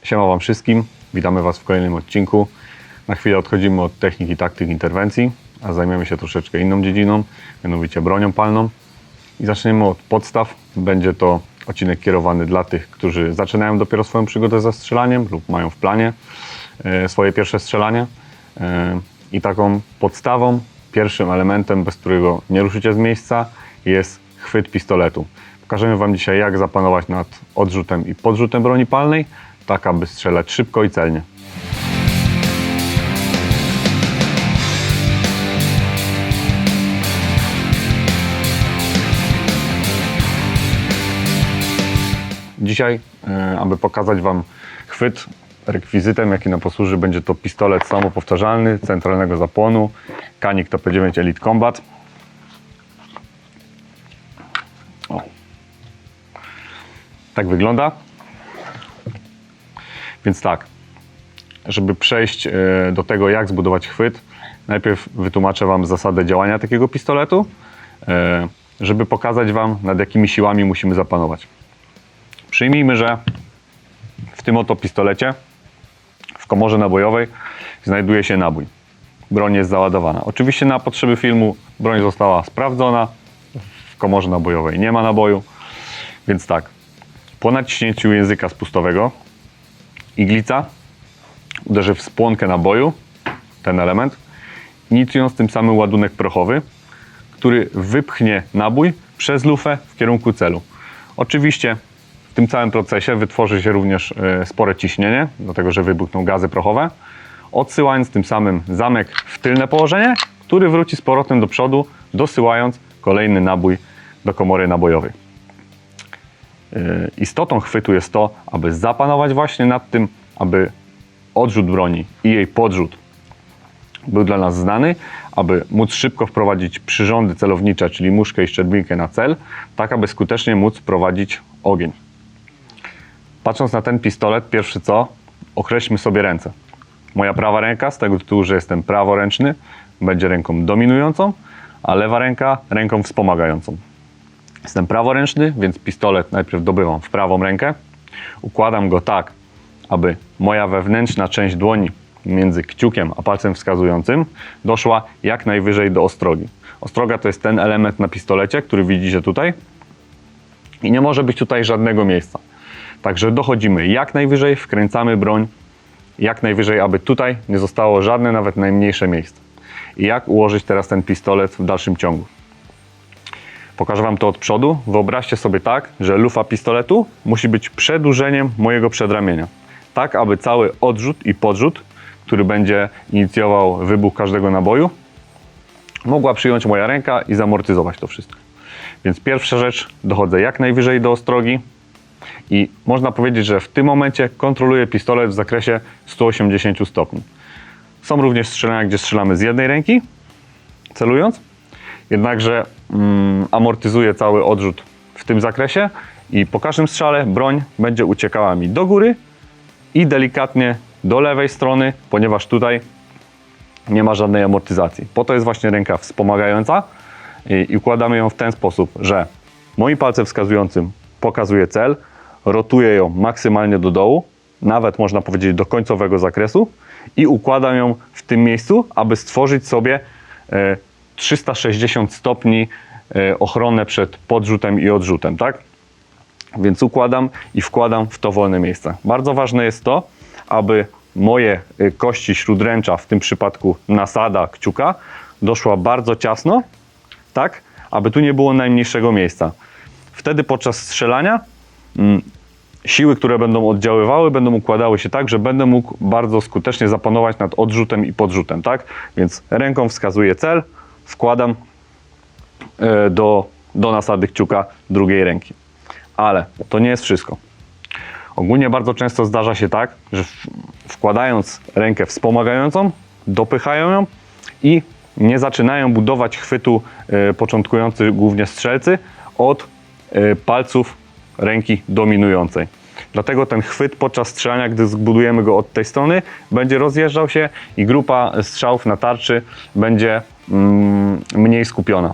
Siema Wam wszystkim, witamy Was w kolejnym odcinku. Na chwilę odchodzimy od technik i taktyk interwencji, a zajmiemy się troszeczkę inną dziedziną, mianowicie bronią palną. I zaczniemy od podstaw. Będzie to odcinek kierowany dla tych, którzy zaczynają dopiero swoją przygodę ze strzelaniem lub mają w planie swoje pierwsze strzelanie. I taką podstawą, pierwszym elementem, bez którego nie ruszycie z miejsca, jest chwyt pistoletu. Pokażemy Wam dzisiaj, jak zapanować nad odrzutem i podrzutem broni palnej, tak aby strzelać szybko i celnie. Dzisiaj, aby pokazać Wam chwyt, rekwizytem, jaki nam posłuży, będzie to pistolet samopowtarzalny, centralnego zapłonu, Canik TP9 Elite Combat. O. Tak wygląda. Więc tak, żeby przejść do tego, jak zbudować chwyt, najpierw wytłumaczę Wam zasadę działania takiego pistoletu, żeby pokazać Wam, nad jakimi siłami musimy zapanować. Przyjmijmy, że w tym oto pistolecie, w komorze nabojowej, znajduje się nabój. Broń jest załadowana. Oczywiście na potrzeby filmu broń została sprawdzona. W komorze nabojowej nie ma naboju. Więc tak, po naciśnięciu języka spustowego iglica uderzy w spłonkę naboju, ten element, inicjując tym samym ładunek prochowy, który wypchnie nabój przez lufę w kierunku celu. Oczywiście w tym całym procesie wytworzy się również spore ciśnienie, dlatego że wybuchną gazy prochowe, odsyłając tym samym zamek w tylne położenie, który wróci z powrotem do przodu, dosyłając kolejny nabój do komory nabojowej. Istotą chwytu jest to, aby zapanować właśnie nad tym, aby odrzut broni i jej podrzut był dla nas znany, aby móc szybko wprowadzić przyrządy celownicze, czyli muszkę i szczerbinkę na cel, tak aby skutecznie móc prowadzić ogień. Patrząc na ten pistolet, pierwszy co, określmy sobie ręce. Moja prawa ręka, z tego tytułu, że jestem praworęczny, będzie ręką dominującą, a lewa ręka ręką wspomagającą. Jestem praworęczny, więc pistolet najpierw dobywam w prawą rękę. Układam go tak, aby moja wewnętrzna część dłoni między kciukiem a palcem wskazującym doszła jak najwyżej do ostrogi. Ostroga to jest ten element na pistolecie, który widzicie tutaj. I nie może być tutaj żadnego miejsca. Także dochodzimy jak najwyżej, wkręcamy broń jak najwyżej, aby tutaj nie zostało żadne, nawet najmniejsze miejsce. I jak ułożyć teraz ten pistolet w dalszym ciągu? Pokażę Wam to od przodu. Wyobraźcie sobie tak, że lufa pistoletu musi być przedłużeniem mojego przedramienia. Tak, aby cały odrzut i podrzut, który będzie inicjował wybuch każdego naboju, mogła przyjąć moja ręka i zamortyzować to wszystko. Więc pierwsza rzecz, dochodzę jak najwyżej do ostrogi i można powiedzieć, że w tym momencie kontroluję pistolet w zakresie 180 stopni. Są również strzelania, gdzie strzelamy z jednej ręki, celując, jednakże amortyzuję cały odrzut w tym zakresie i po każdym strzale broń będzie uciekała mi do góry i delikatnie do lewej strony, ponieważ tutaj nie ma żadnej amortyzacji. Po to jest właśnie ręka wspomagająca i układamy ją w ten sposób, że moim palcem wskazującym pokazuję cel, rotuję ją maksymalnie do dołu, nawet można powiedzieć do końcowego zakresu i układam ją w tym miejscu, aby stworzyć sobie 360 stopni ochronę przed podrzutem i odrzutem, tak? Więc układam i wkładam w to wolne miejsce. Bardzo ważne jest to, aby moje kości śródręcza, w tym przypadku nasada, kciuka, doszła bardzo ciasno, tak? Aby tu nie było najmniejszego miejsca. Wtedy podczas strzelania siły, które będą oddziaływały, będą układały się tak, że będę mógł bardzo skutecznie zapanować nad odrzutem i podrzutem, tak? Więc ręką wskazuję cel, wkładam do nasady kciuka drugiej ręki. Ale to nie jest wszystko. Ogólnie bardzo często zdarza się tak, że wkładając rękę wspomagającą, dopychają ją i nie zaczynają budować chwytu początkujący głównie strzelcy od palców ręki dominującej. Dlatego ten chwyt podczas strzelania, gdy zbudujemy go od tej strony, będzie rozjeżdżał się i grupa strzałów na tarczy będzie mniej skupiona.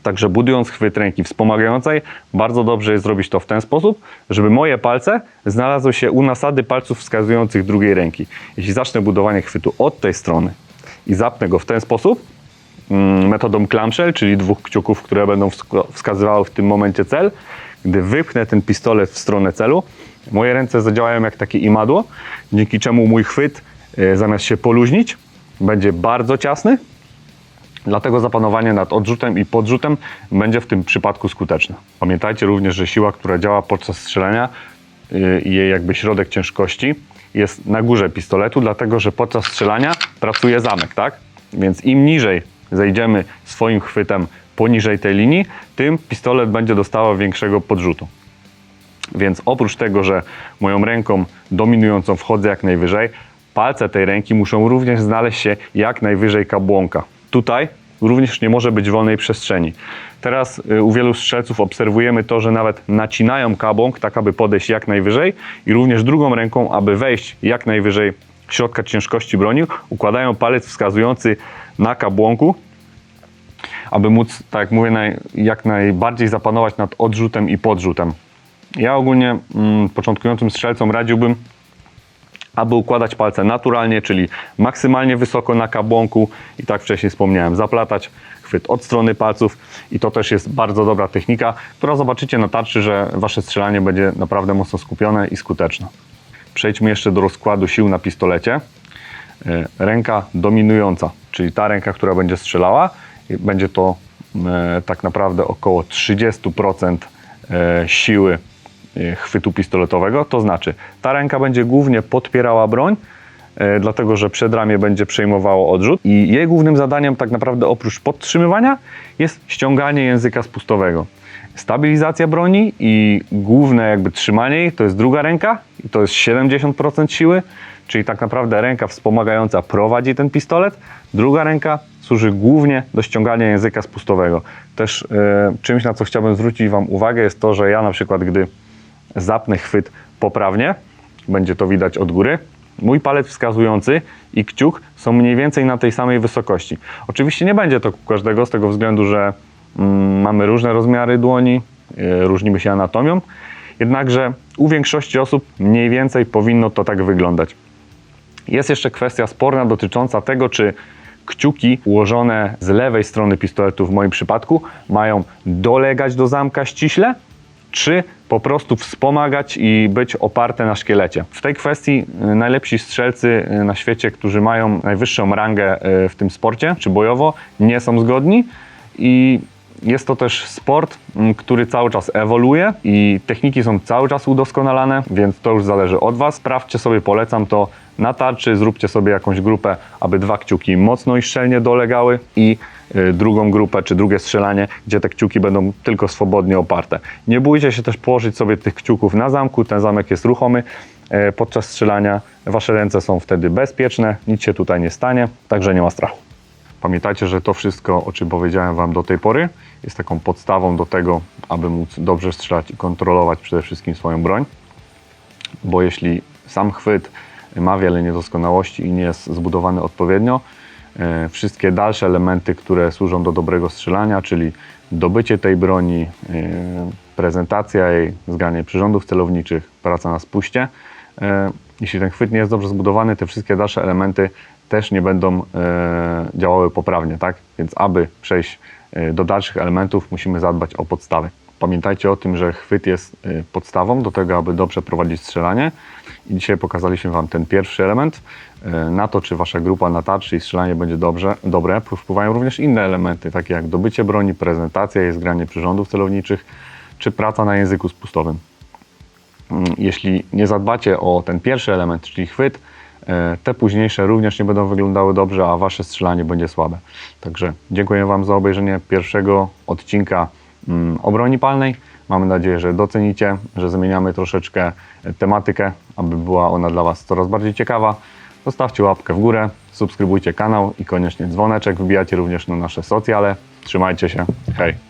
Także budując chwyt ręki wspomagającej, bardzo dobrze jest zrobić to w ten sposób, żeby moje palce znalazły się u nasady palców wskazujących drugiej ręki. Jeśli zacznę budowanie chwytu od tej strony i zapnę go w ten sposób, metodą clamshell, czyli 2 kciuków, które będą wskazywały w tym momencie cel, gdy wypchnę ten pistolet w stronę celu, moje ręce zadziałają jak takie imadło, dzięki czemu mój chwyt zamiast się poluźnić, będzie bardzo ciasny. Dlatego zapanowanie nad odrzutem i podrzutem będzie w tym przypadku skuteczne. Pamiętajcie również, że siła, która działa podczas strzelania i jej jakby środek ciężkości jest na górze pistoletu, dlatego że podczas strzelania pracuje zamek, tak? Więc im niżej zejdziemy swoim chwytem poniżej tej linii, tym pistolet będzie dostawał większego podrzutu. Więc oprócz tego, że moją ręką dominującą wchodzę jak najwyżej, palce tej ręki muszą również znaleźć się jak najwyżej kabłonka. Tutaj również nie może być wolnej przestrzeni. Teraz u wielu strzelców obserwujemy to, że nawet nacinają kabłąk, tak aby podejść jak najwyżej i również drugą ręką, aby wejść jak najwyżej środka ciężkości broni, układają palec wskazujący na kabłonku, aby móc, tak jak mówię, jak najbardziej zapanować nad odrzutem i podrzutem. Ja ogólnie początkującym strzelcom radziłbym, aby układać palce naturalnie, czyli maksymalnie wysoko na kabłonku i tak wcześniej wspomniałem, zaplatać chwyt od strony palców i to też jest bardzo dobra technika, która zobaczycie na tarczy, że wasze strzelanie będzie naprawdę mocno skupione i skuteczne. Przejdźmy jeszcze do rozkładu sił na pistolecie. Ręka dominująca, czyli ta ręka, która będzie strzelała, będzie to tak naprawdę około 30% siły chwytu pistoletowego, to znaczy ta ręka będzie głównie podpierała broń, dlatego że przedramię będzie przejmowało odrzut i jej głównym zadaniem tak naprawdę oprócz podtrzymywania jest ściąganie języka spustowego. Stabilizacja broni i główne jakby trzymanie jej to jest druga ręka i to jest 70% siły, czyli tak naprawdę ręka wspomagająca prowadzi ten pistolet, druga ręka służy głównie do ściągania języka spustowego. Też czymś, na co chciałbym zwrócić wam uwagę, jest to, że ja na przykład gdy zapnę chwyt poprawnie, będzie to widać od góry, mój palec wskazujący i kciuk są mniej więcej na tej samej wysokości. Oczywiście nie będzie to u każdego z tego względu, że mamy różne rozmiary dłoni, różnimy się anatomią, jednakże u większości osób mniej więcej powinno to tak wyglądać. Jest jeszcze kwestia sporna dotycząca tego, czy kciuki ułożone z lewej strony pistoletu w moim przypadku mają dolegać do zamka ściśle, czy po prostu wspomagać i być oparte na szkielecie. W tej kwestii najlepsi strzelcy na świecie, którzy mają najwyższą rangę w tym sporcie, czy bojowo, nie są zgodni i jest to też sport, który cały czas ewoluuje i techniki są cały czas udoskonalane, więc to już zależy od was. Sprawdźcie sobie, polecam to na tarczy, zróbcie sobie jakąś grupę, aby 2 kciuki mocno i szczelnie dolegały i drugą grupę, czy drugie strzelanie, gdzie te kciuki będą tylko swobodnie oparte. Nie bójcie się też położyć sobie tych kciuków na zamku, ten zamek jest ruchomy podczas strzelania. Wasze ręce są wtedy bezpieczne, nic się tutaj nie stanie, także nie ma strachu. Pamiętajcie, że to wszystko, o czym powiedziałem wam do tej pory, jest taką podstawą do tego, aby móc dobrze strzelać i kontrolować przede wszystkim swoją broń, bo jeśli sam chwyt ma wiele niedoskonałości i nie jest zbudowany odpowiednio, wszystkie dalsze elementy, które służą do dobrego strzelania, czyli dobycie tej broni, prezentacja jej, zgranie przyrządów celowniczych, praca na spuście, jeśli ten chwyt nie jest dobrze zbudowany, te wszystkie dalsze elementy też nie będą działały poprawnie, tak? Więc aby przejść do dalszych elementów, musimy zadbać o podstawę. Pamiętajcie o tym, że chwyt jest podstawą do tego, aby dobrze prowadzić strzelanie i dzisiaj pokazaliśmy wam ten pierwszy element. Na to, czy wasza grupa na tarczy i strzelanie będzie dobre, wpływają również inne elementy, takie jak dobycie broni, prezentacja i zgranie przyrządów celowniczych, czy praca na języku spustowym. Jeśli nie zadbacie o ten pierwszy element, czyli chwyt, te późniejsze również nie będą wyglądały dobrze, a wasze strzelanie będzie słabe. Także dziękuję wam za obejrzenie pierwszego odcinka o broni palnej. Mamy nadzieję, że docenicie, że zmieniamy troszeczkę tematykę, aby była ona dla was coraz bardziej ciekawa. Zostawcie łapkę w górę, subskrybujcie kanał i koniecznie dzwoneczek. Wbijacie również na nasze socjale. Trzymajcie się. Hej!